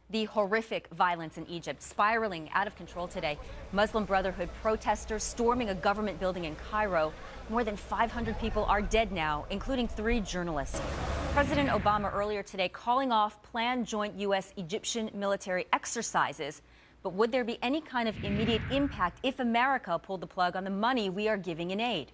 The horrific violence in Egypt spiraling out of control today. Muslim Brotherhood protesters storming a government building in Cairo. More than 500 people are dead now, including 3 journalists. President Obama earlier today calling off planned joint U.S.-Egyptian military exercises. But would there be any kind of immediate impact if America pulled the plug on the money we are giving in aid?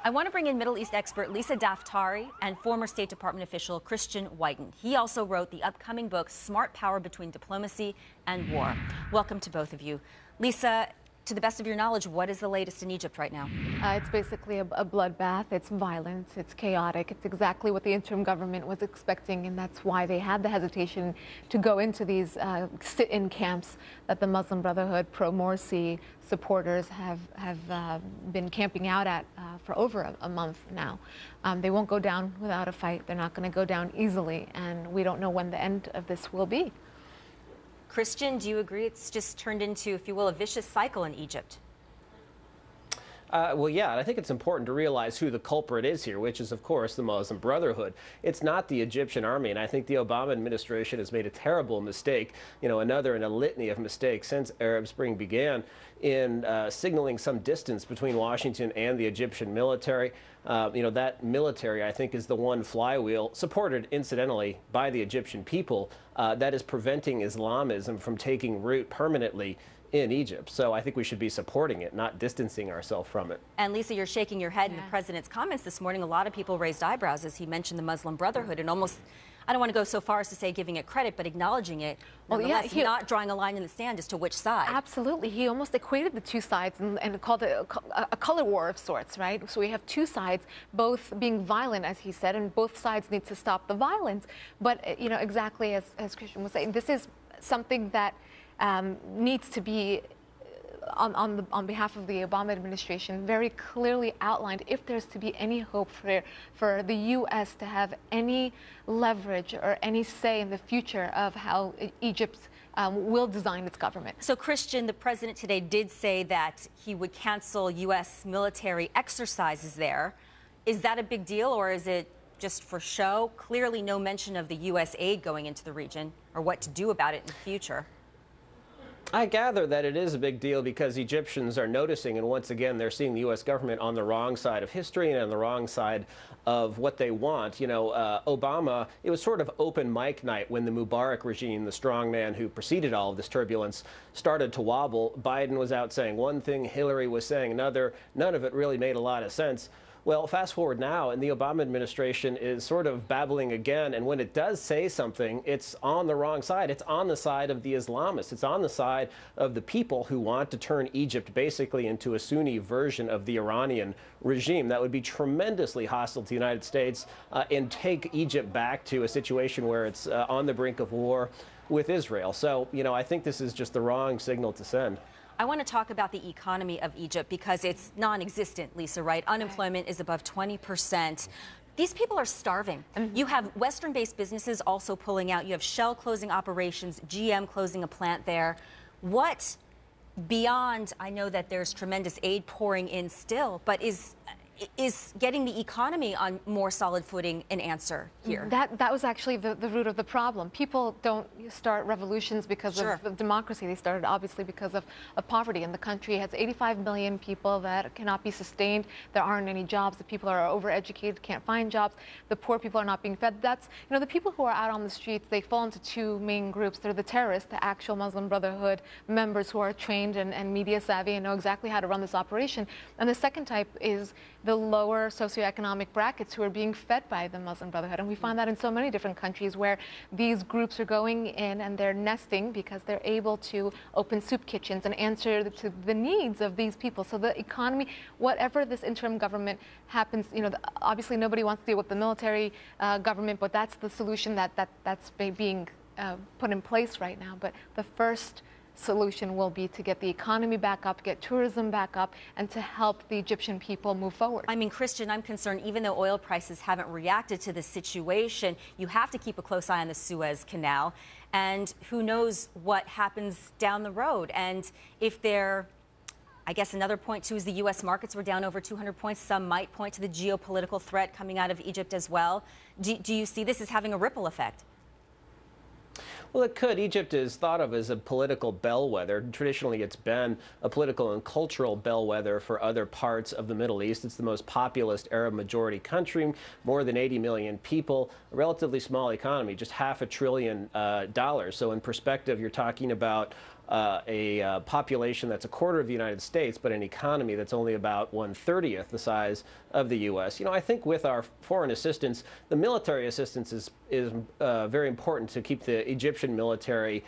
I want to bring in Middle East expert Lisa Daftari and former State Department official Christian Whiton. He also wrote the upcoming book, Smart Power Between Diplomacy and War. Welcome to both of you. Lisa, to the best of your knowledge, what is the latest in Egypt right now? It's basically a bloodbath. It's violence. It's chaotic. It's exactly what the interim government was expecting, and that's why they had the hesitation to go into these sit-in camps that the Muslim Brotherhood pro-Morsi supporters have been camping out at for over a month now. They won't go down without a fight. They're not going to go down easily, and we don't know when the end of this will be. Christian, do you agree it's just turned into, if you will, a vicious cycle in Egypt? Well, yeah, and I think it's important to realize who the culprit is here, which is, of course, the Muslim Brotherhood. It's not the Egyptian army, and I think the Obama administration has made a terrible mistake, another in a litany of mistakes since Arab Spring began, in signaling some distance between Washington and the Egyptian military. That military, I think, is the one flywheel, supported, incidentally, by the Egyptian people, that is preventing Islamism from taking root permanently in Egypt. So I think we should be supporting it, not distancing ourselves from it. And Lisa, you're shaking your head in the president's comments this morning. A lot of people raised eyebrows as he mentioned the Muslim Brotherhood and almost, I don't want to go so far as to say giving it credit, but acknowledging it. Well, yeah, not drawing a line in the sand as to which side. Absolutely. He almost equated the two sides and called it a color war of sorts, right? So we have two sides, both being violent, as he said, and both sides need to stop the violence. But, exactly as Christian was saying, this is something that needs to be, on behalf of the Obama administration, very clearly outlined if there's to be any hope for the U.S. to have any leverage or any say in the future of how Egypt will design its government. So, Christian, the president today did say that he would cancel U.S. military exercises there. Is that a big deal, or is it just for show? Clearly no mention of the U.S. aid going into the region or what to do about it in the future. I gather that it is a big deal because Egyptians are noticing, and once again, they're seeing the U.S. government on the wrong side of history and on the wrong side of what they want. Obama, it was sort of open mic night when the Mubarak regime, the strongman who preceded all of this turbulence, started to wobble. Biden was out saying one thing, Hillary was saying another. None of it really made a lot of sense. Well, fast forward now, and the Obama administration is sort of babbling again, and when it does say something, it's on the wrong side. It's on the side of the Islamists. It's on the side of the people who want to turn Egypt basically into a Sunni version of the Iranian regime. That would be tremendously hostile to the United States and take Egypt back to a situation where it's on the brink of war with Israel. So, I think this is just the wrong signal to send. I want to talk about the economy of Egypt because it's non-existent, Lisa, right? Unemployment is above 20%. These people are starving. You have Western-based businesses also pulling out. You have Shell closing operations, GM closing a plant there. What beyond, I know that there's tremendous aid pouring in still, but is getting the economy on more solid footing an answer here? That was actually the root of the problem. People don't start revolutions because of democracy. They started obviously because of poverty. And the country has 85 million people that cannot be sustained. There aren't any jobs. The people are overeducated, can't find jobs. The poor people are not being fed. That's, the people who are out on the streets, they fall into two main groups. They're the terrorists, the actual Muslim Brotherhood members who are trained and media savvy and know exactly how to run this operation. And the second type is the lower socioeconomic brackets who are being fed by the Muslim Brotherhood. And we find that in so many different countries where these groups are going in and they're nesting because they're able to open soup kitchens and answer to the needs of these people. So the economy, whatever this interim government happens, obviously nobody wants to deal with the military government, but that's the solution that's being put in place right now. But the first solution will be to get the economy back up, get tourism back up, and to help the Egyptian people move forward. I mean, Christian, I'm concerned, even though oil prices haven't reacted to the situation, you have to keep a close eye on the Suez Canal, and who knows what happens down the road. And if there, I guess another point too is the U.S. markets were down over 200 points. Some might point to the geopolitical threat coming out of Egypt as well. Do you see this as having a ripple effect? Well, it could. Egypt is thought of as a political bellwether. Traditionally, it's been a political and cultural bellwether for other parts of the Middle East. It's the most populous Arab majority country, more than 80 million people, a relatively small economy, just $500 billion. So in perspective, you're talking about a population that's a quarter of the United States, but an economy that's only about 1/30th the size of the U.S. You know, I think with our foreign assistance, the military assistance is very important to keep the Egyptian military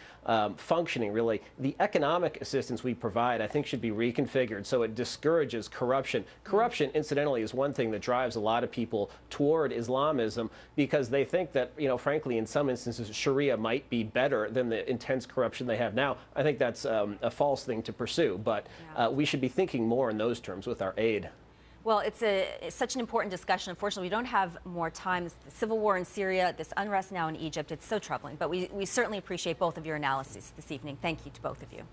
functioning, really. The economic assistance we provide, I think, should be reconfigured so it discourages corruption. Corruption, incidentally, is one thing that drives a lot of people toward Islamism because they think that, you know, frankly, in some instances, Sharia might be better than the intense corruption they have now. I think that's a false thing to pursue, but we should be thinking more in those terms with our aid. Well, it's such an important discussion. Unfortunately, we don't have more time. The civil war in Syria, this unrest now in Egypt, it's so troubling. But we certainly appreciate both of your analyses this evening. Thank you to both of you.